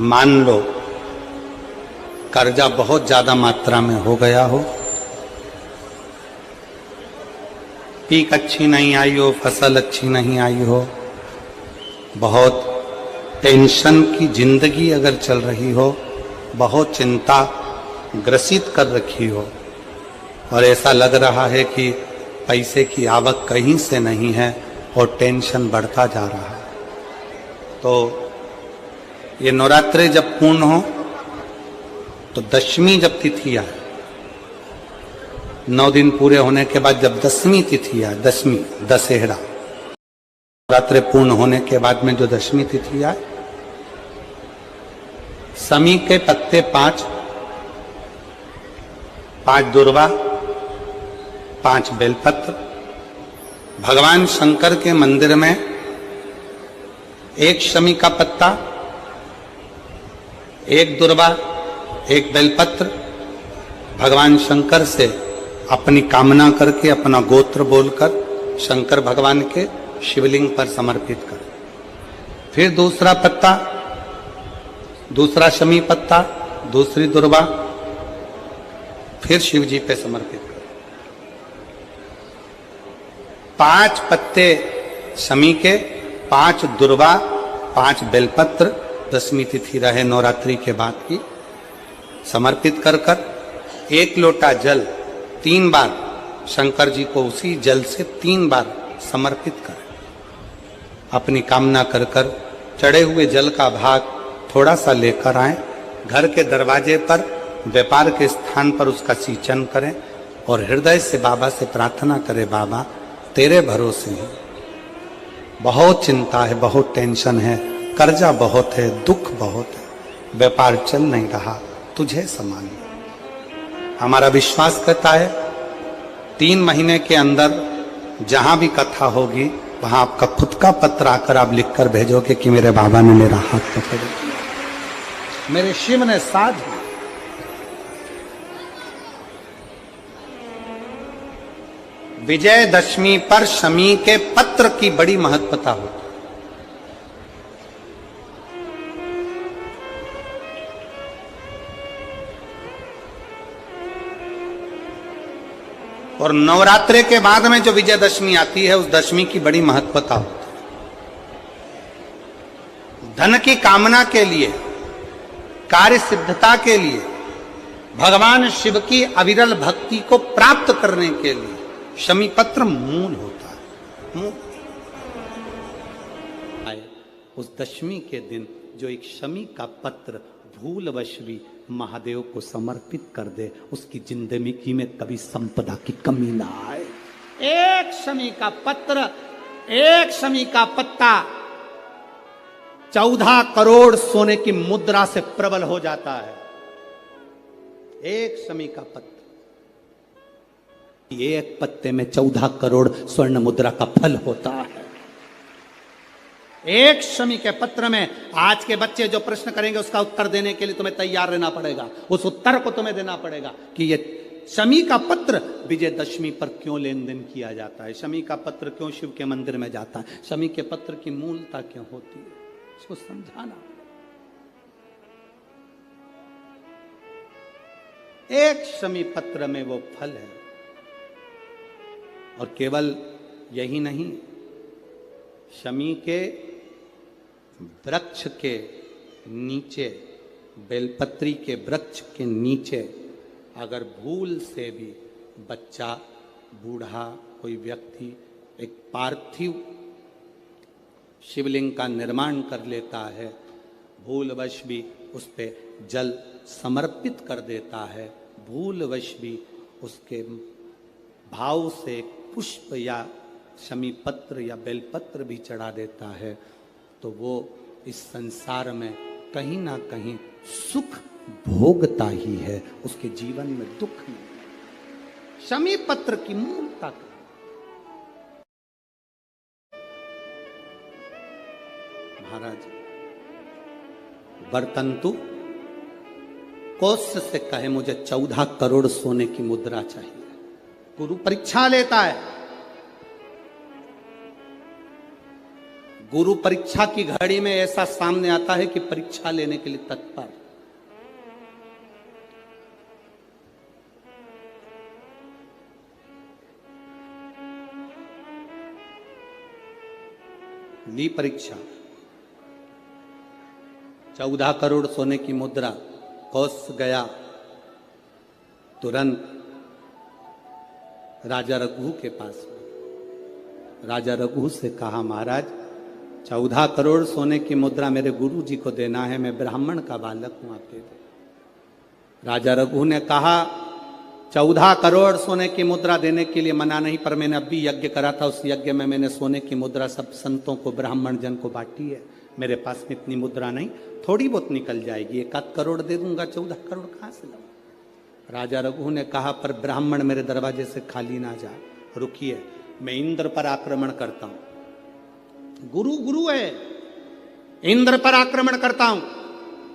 मान लो कर्जा बहुत ज्यादा मात्रा में हो गया हो, पीक अच्छी नहीं आई हो, फसल अच्छी नहीं आई हो, बहुत टेंशन की जिंदगी अगर चल रही हो, बहुत चिंता ग्रसित कर रखी हो और ऐसा लग रहा है कि पैसे की आवक कहीं से नहीं है और टेंशन बढ़ता जा रहा है, तो ये नवरात्रे जब पूर्ण हो तो दशमी जब तिथि आए, 9 दिन पूरे होने के बाद जब दसवीं तिथि आए, दशमी दशहरा, नवरात्रे पूर्ण होने के बाद में जो दशमी तिथि आए, समी के पत्ते 5 दुर्वा, 5 बेलपत्र, भगवान शंकर के मंदिर में 1 शमी का पत्ता, 1 दुर्वा, 1 बेलपत्र, भगवान शंकर से अपनी कामना करके, अपना गोत्र बोलकर शंकर भगवान के शिवलिंग पर समर्पित कर। फिर दूसरा पत्ता, दूसरा शमी पत्ता, दूसरी दुर्वा, फिर शिव जी पे समर्पित कर। 5 पत्ते शमी के, 5 दुर्वा, 5 बेलपत्र, दसवीं तिथि रहे नवरात्रि के बाद की, समर्पित कर कर 1 लोटा जल 3 बार शंकर जी को उसी जल से 3 बार समर्पित कर, अपनी कामना कर कर चढ़े हुए जल का भाग थोड़ा सा लेकर आए, घर के दरवाजे पर, व्यापार के स्थान पर उसका सिंचन करें और हृदय से बाबा से प्रार्थना करें, बाबा तेरे भरोसे हैं, बहुत चिंता है, बहुत टेंशन है, कर्जा बहुत है, दुख बहुत है, व्यापार चल नहीं रहा, तुझे संभाल। हमारा विश्वास करता है 3 महीने के अंदर जहां भी कथा होगी वहां आपका खुद का पत्र आकर आप लिखकर भेजोगे कि मेरे बाबा ने मेरा हाथ पकड़ लिया, मेरे शिव ने साथ दिया। विजयदशमी पर शमी के पत्र की बड़ी महत्वता होती है। और नवरात्रे के बाद में जो विजयदशमी आती है, उस दशमी की बड़ी महत्वता होती है। धन की कामना के लिए, कार्य सिद्धता के लिए, भगवान शिव की अविरल भक्ति को प्राप्त करने के लिए शमी पत्र मूल होता है। मूल उस दशमी के दिन जो एक शमी का पत्र भूलवश भी महादेव को समर्पित कर दे, उसकी जिंदगी में कभी संपदा की कमी ना आए। 1 शमी का पत्र, 1 शमी का पत्ता 14 करोड़ सोने की मुद्रा से प्रबल हो जाता है। 1 शमी का पत्र, एक पत्ते में 14 करोड़ स्वर्ण मुद्रा का फल होता है। 1 शमी के पत्र में आज के बच्चे जो प्रश्न करेंगे उसका उत्तर देने के लिए तुम्हें तैयार रहना पड़ेगा, उस उत्तर को तुम्हें देना पड़ेगा कि ये शमी का पत्र विजयदशमी पर क्यों लेन देन किया जाता है, शमी का पत्र क्यों शिव के मंदिर में जाता है, शमी के पत्र की मूलता क्यों होती है, इसको समझाना। 1 शमी पत्र में वो फल है। और केवल यही नहीं, शमी के वृक्ष के नीचे, बेलपत्री के वृक्ष के नीचे अगर भूल से भी बच्चा, बूढ़ा, कोई व्यक्ति एक पार्थिव शिवलिंग का निर्माण कर लेता है, भूलवश भी उस पे जल समर्पित कर देता है, भूलवश भी उसके भाव से पुष्प या शमी पत्र या बेलपत्र भी चढ़ा देता है, तो वो इस संसार में कहीं ना कहीं सुख भोगता ही है, उसके जीवन में दुख नहीं। शमी पत्र की मूलता महाराज वर्तंतु कौत्स से कहे मुझे 14 करोड़ सोने की मुद्रा चाहिए। गुरु परीक्षा लेता है, गुरु परीक्षा की घड़ी में ऐसा सामने आता है कि परीक्षा लेने के लिए तत्पर। ली परीक्षा, 14 करोड़ सोने की मुद्रा, कौश गया तुरंत राजा रघु के पास। राजा रघु से कहा, महाराज 14 करोड़ सोने की मुद्रा मेरे गुरु जी को देना है, मैं ब्राह्मण का बालक हूं, आप दे दे। राजा रघु ने कहा 14 करोड़ सोने की मुद्रा देने के लिए मना नहीं, पर मैंने अभी यज्ञ करा था, उस यज्ञ में मैंने सोने की मुद्रा सब संतों को, ब्राह्मण जन को बांटी है। मेरे पास में इतनी मुद्रा नहीं, थोड़ी बहुत निकल जाएगी, 1 करोड़ दे दूंगा, 14 करोड़ कहां से लाऊं। राजा रघु ने कहा, पर ब्राह्मण मेरे दरवाजे से खाली ना जाए, रुकिए, मैं इंद्र पर आक्रमण करता हूं। गुरु गुरु है, इंद्र पर आक्रमण करता हूं।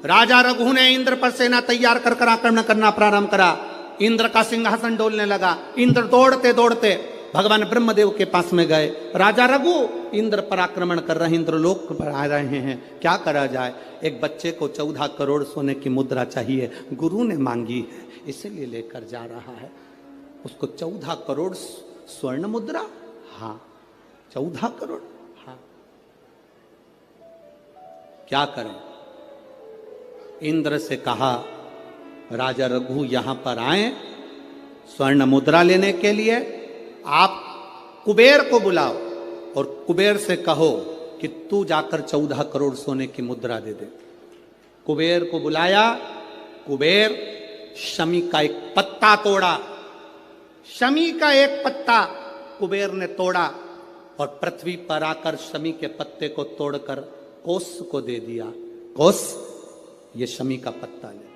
राजा रघु ने इंद्र पर सेना तैयार कर आक्रमण करना प्रारंभ करा। इंद्र का सिंहासन डोलने लगा। इंद्र दौड़ते दौड़ते भगवान ब्रह्मदेव के पास में गए। राजा रघु इंद्र पर आक्रमण कर रहे हैं, इंद्र लोक पर आ रहे हैं, क्या करा जाए। एक बच्चे को 14 करोड़ सोने की मुद्रा चाहिए, गुरु ने मांगी है, इसीलिए लेकर जा रहा है। उसको 14 करोड़ स्वर्ण मुद्रा, हाँ 14 करोड़, हाँ क्या करें। इंद्र से कहा, राजा रघु यहां पर आए स्वर्ण मुद्रा लेने के लिए, आप कुबेर को बुलाओ और कुबेर से कहो कि तू जाकर 14 करोड़ सोने की मुद्रा दे दे। कुबेर को बुलाया। कुबेर शमी का एक पत्ता तोड़ा। शमी का एक पत्ता कुबेर ने तोड़ा और पृथ्वी पर आकर शमी के पत्ते को तोड़कर कोस को दे दिया। कोस, ये शमी का पत्ता ले।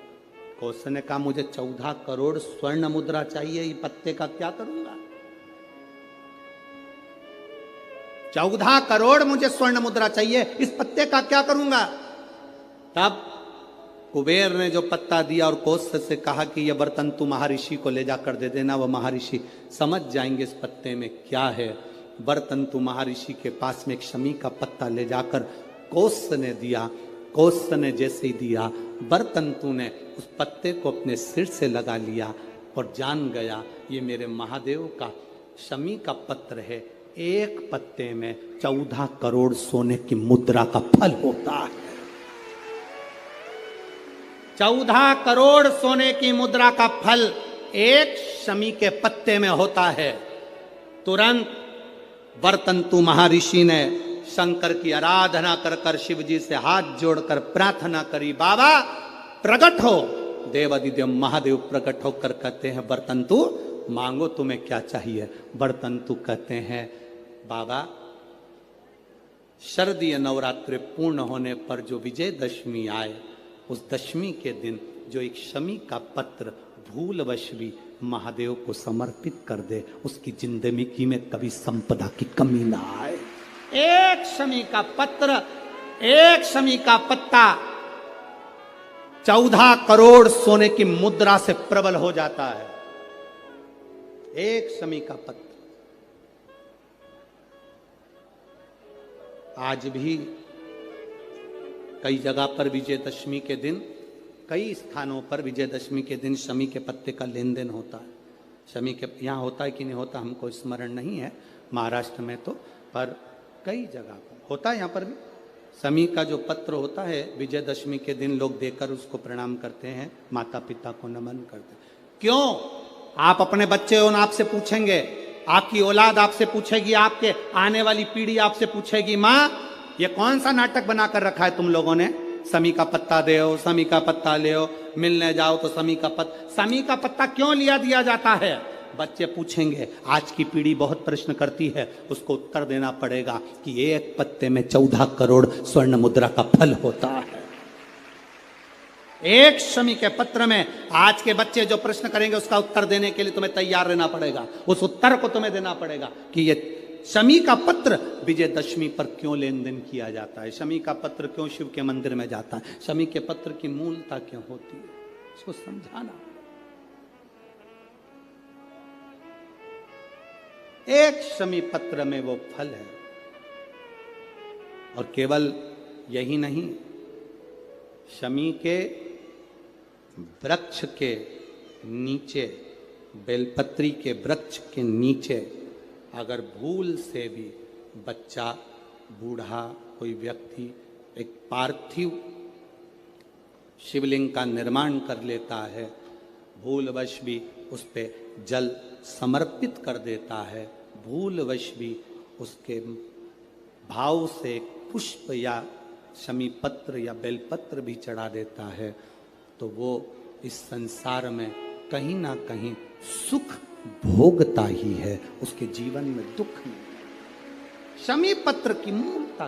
कोस ने कहा, मुझे 14 करोड़ स्वर्ण मुद्रा चाहिए, ये पत्ते का क्या करूंगा। 14 करोड़ मुझे स्वर्ण मुद्रा चाहिए, इस पत्ते का क्या करूंगा। तब कुबेर ने जो पत्ता दिया और कोस से कहा कि यह बर्तन तू महर्षि को ले जाकर दे देना, वह महर्षि समझ जाएंगे इस पत्ते में क्या है। बर्तन तू महर्षि के पास में एक शमी का पत्ता ले जाकर कोस ने दिया। कोस ने जैसे ही दिया, बर्तन तू ने उस पत्ते को अपने सिर से लगा लिया और जान गया ये मेरे महादेव का शमी का पत्र है। एक पत्ते में 14 करोड़ सोने की मुद्रा का फल होता है। 14 करोड़ सोने की मुद्रा का फल एक शमी के पत्ते में होता है। तुरंत बर्तंतु महर्षि ने शंकर की आराधना कर कर शिव जी से हाथ जोड़कर प्रार्थना करी, बाबा प्रकट हो। देवादिदेव महादेव प्रकट होकर कहते हैं, बर्तंतु मांगो तुम्हें क्या चाहिए। बर्तंतु कहते हैं, बाबा शरदीय नवरात्रि पूर्ण होने पर जो विजयदशमी आए, उस दशमी के दिन जो एक शमी का पत्र भूलवश भी महादेव को समर्पित कर दे, उसकी जिंदगी में कभी संपदा की कमी ना आए। एक शमी का पत्र, एक शमी का पत्ता 14 करोड़ सोने की मुद्रा से प्रबल हो जाता है। एक शमी का पत्र। आज भी कई जगह पर विजयदशमी के दिन, कई स्थानों पर विजयदशमी के दिन शमी के पत्ते का लेन देन होता है। शमी के यहाँ होता है कि नहीं होता हमको स्मरण नहीं है, महाराष्ट्र में तो, पर कई जगह पर होता है। यहाँ पर भी शमी का जो पत्र होता है, विजयदशमी के दिन लोग देकर उसको प्रणाम करते हैं, माता पिता को नमन करते हैं। क्यों? आप अपने बच्चे हो, आपसे पूछेंगे, आपकी औलाद आपसे पूछेगी, आपके आने वाली पीढ़ी आपसे पूछेगी, माँ ये कौन सा नाटक बनाकर रखा है तुम लोगों ने, शमी का पत्ता दे, शमी का पत्ता ले, मिलने जाओ तो शमी का पत्ता, शमी का पत्ता क्यों लिया दिया जाता है? बच्चे पूछेंगे। आज की पीढ़ी बहुत प्रश्न करती है, उसको उत्तर देना पड़ेगा कि एक पत्ते में 14 करोड़ स्वर्ण मुद्रा का फल होता है। एक शमी के पत्र में आज के बच्चे जो प्रश्न करेंगे उसका उत्तर देने के लिए तुम्हें तैयार रहना पड़ेगा। उस उत्तर को तुम्हें देना पड़ेगा कि ये शमी का पत्र विजयदशमी पर क्यों लेन देन किया जाता है, शमी का पत्र क्यों शिव के मंदिर में जाता है, शमी के पत्र की मूलता क्यों होती है, इसको समझाना। एक शमी पत्र में वो फल है और केवल यही नहीं, शमी के वृक्ष के नीचे, बेलपत्री के वृक्ष के नीचे अगर भूल से भी बच्चा, बूढ़ा, कोई व्यक्ति एक पार्थिव शिवलिंग का निर्माण कर लेता है, भूलवश भी उस पे जल समर्पित कर देता है, भूलवश भी उसके भाव से पुष्प या शमी पत्र या बेलपत्र भी चढ़ा देता है, तो वो इस संसार में कहीं ना कहीं सुख भोगता ही है, उसके जीवन में दुख नहीं। शमी पत्र की मूलता